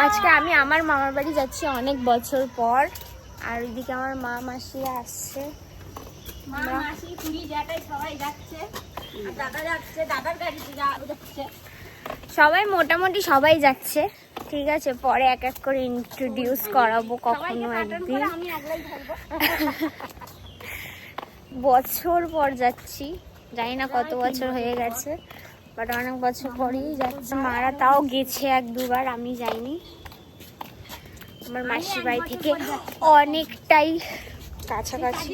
আজকে আমি আমার মামার বাড়ি যাচ্ছি অনেক বছর পর, আর ওইদিকে আমার মা মাসি আসছে, সবাই মোটামুটি সবাই যাচ্ছে। ঠিক আছে, পরে এক এক করে ইন্ট্রোডিউস করাবো কখনো একদিন। বছর পর যাচ্ছি, জানি না কত বছর হয়ে গেছে, বাট অনেক বছর পরেই যাচ্ছে। মারা তাও গেছে এক দুবার, আমি যাইনি। আমার মাসির বাড়ি থেকে অনেকটাই কাছাকাছি।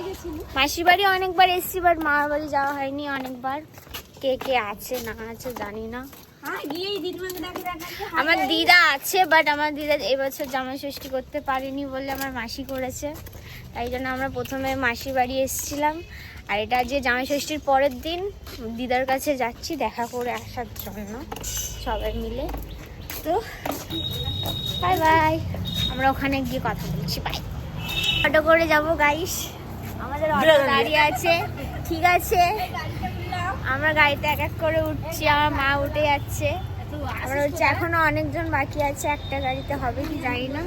মাসির বাড়ি অনেকবার এসেছি, বাট মামার বাড়ি যাওয়া হয়নি অনেকবার। কে কে আছে না আছে জানি না। আমার দিদা আছে, বাট আমার দিদা এবছর জামাই ষষ্ঠী করতে পারিনি বলে আমার মাসি করেছে, তাই জন্য আমরা প্রথমে মাসির বাড়ি এসেছিলাম। আর এটা যে জামাই ষষ্ঠীর পরের দিন দিদার কাছে যাচ্ছি দেখা করে আসার জন্য সবাই মিলে। তো বাই বাই, আমরা ওখানে গিয়ে কথা বলছি। বাই। অটো করে যাবো গাইস, আমাদের অটো দাঁড়িয়ে আছে। ঠিক আছে, আমরা গাড়িতে এক এক করে উঠছি, আমার মা উঠে যাচ্ছে। আমরা হচ্ছে এখনো অনেকজন বাকি আছে, একটা গাড়িতে হবে কি জানি না।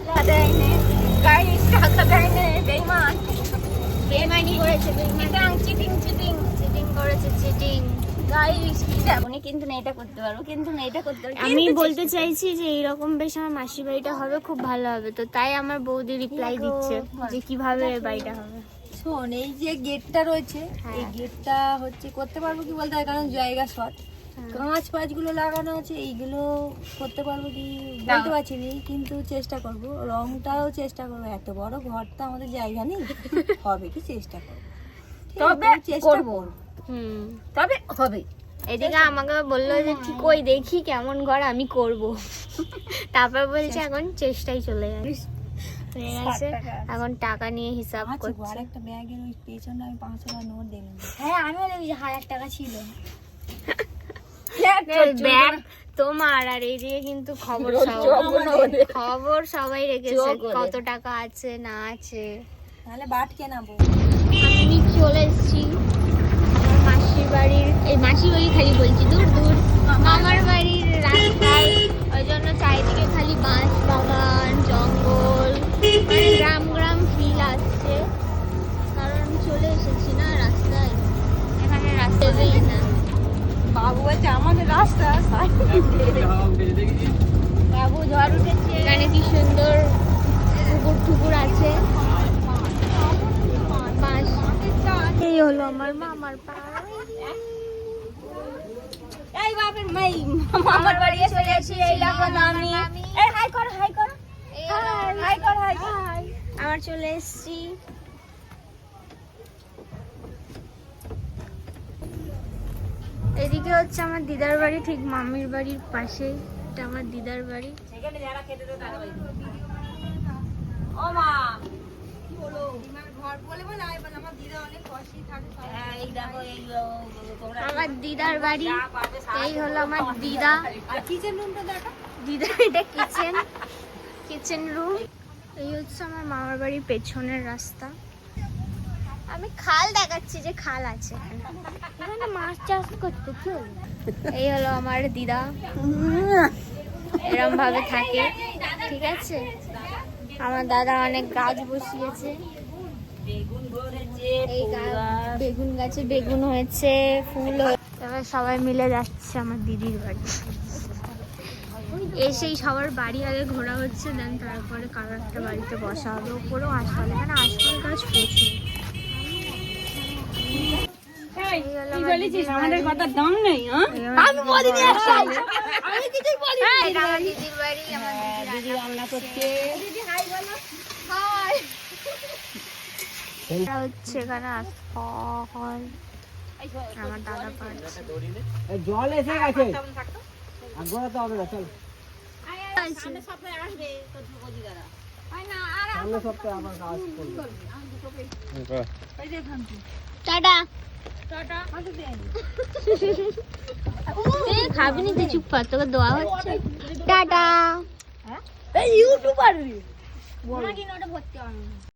বেইমানি করেছে, চিটিং করেছে, চিটিং। আমি বলতে চাইছি যে এইরকম বেশ আমার মাসির বাড়িটা হবে, খুব ভালো হবে। তো তাই আমার বৌদি রিপ্লাই দিচ্ছে যে কিভাবে বাড়িটা হবে। শোন, এই যে গেটটা রয়েছে, এই গেটটা হচ্ছে করতে পারবো কি বলতে হয়, কারণ জায়গা শর্ট। কাঁচ পাঁচগুলো লাগানো আছে, এইগুলো করতে পারবো কি বলতে পারছি না, কিন্তু চেষ্টা করব। রংটাও চেষ্টা করবো, এত বড় ঘরটা আমাদের জায়গা নেই, হবে কি চেষ্টা করবো, তবে চেষ্টা করবো। তবে হবে। এদিকে আমাকে বললো যে ঠিক ওই দেখি কেমন ঘর আমি করব, তারপর বলছে এখন চেষ্টাই চলে যাচ্ছে। এখন টাকা নিয়ে হিসাব করছি। আর একটা ব্যাগের ওই পেছনে আমি 500 টাকা নোট দিলাম। হ্যাঁ, আমিও দেখি 1000 টাকা ছিল ব্যাগ তোমার। আর এইদিকে কিন্তু খবর সবাই রেখেছে, কত টাকা আছে না আছে। তাহলে বাট কেনাবো। আমি চলে এসেছি আমার মাসির বাড়ির, এই মাসির বাড়ি খালি বলছি, দূর দূর মামার বাড়ির রাস্তায়। ওই জন্য চারিদিকে খালি বাঁশ বাগান, জঙ্গল, মানে গ্রাম গ্রাম ফিল আসছে। কারণ চলে এসেছি না রাস্তায়, এখানে রাস্তাতেই না। বাবু আছে আমাদের রাস্তা, বাবু ঝড় উঠেছে। এখানে কি সুন্দর পুকুর টুকুর আছে। এই হলো আমার মামার বাড়ি। এই বাপের মাই মামার বাড়ি চলে এসেছি। এই দেখো আমি, এই হাই কর হাই কর, হাই কর হাই কর। আমার চলে এসেছি। এদিকে হচ্ছে আমার দিদার বাড়ি, ঠিক মামির বাড়ির পাশে। এটা আমার দিদার বাড়ি। সেখানে যারা খেতে দেয় তারা বাড়ি। ও মা কি হলো, আমার ঘর বলে বলে আমার দিদা অনেক কষ্টই থাকে। হ্যাঁ, এই দেখো এই তোমরা আমার দিদার বাড়ি। এই হলো আমার দিদা। আর কিচেন রুমটা দেখো, দিদা এটা কিচেন রুম। এই হচ্ছে আমার মামার বাড়ির পেছনের রাস্তা। আমি খাল দেখাচ্ছি যে খাল আছে এখানে মাছ চাষ করতে। কি হলো, এই হলো আমার দিদা, এরম ভাবে থাকে। ঠিক আছে, আমার দাদা অনেক গাছ বসিয়েছে। এই বেগুন গাছে বেগুন হয়েছে, ফুল হয়েছে। এবার সবাই মিলে যাচ্ছে আমার দিদির বাড়ি। এসেই সবার বাড়ি আগে ঘোরা হচ্ছে, দেন তারপরে কারো একটা বাড়িতে বসা হবে। ওপরেও আশপাশ, এখানে আশপাশ গাছ প্রচুর। আমাদের কথার দাম নেই। আমি বলিনি, আমি কিছুই বলিনি। আমার দিদির বাড়ি, আমার দিদি রান্না করছে। দিদি হাই বলো। হাই। এটা হচ্ছে এখানে আশপাশ। আমার দাদা পাচ্ছে। জল এসে গেছে, আর গোড়াতে হবে না। চল সামনে সপ্তাহে আসবে তো ঢুকোজি দাদা। সামনে সপ্তাহে আবার কাজ করব। এই যে থামছি। Tata tata. হাতে দেন। খাবি নি তুই, চুপ কর, তোকে দোয়া হচ্ছে। টাটা। এই ইউটিউবার রে, ওনা কি নোটে ভর্তি হবে।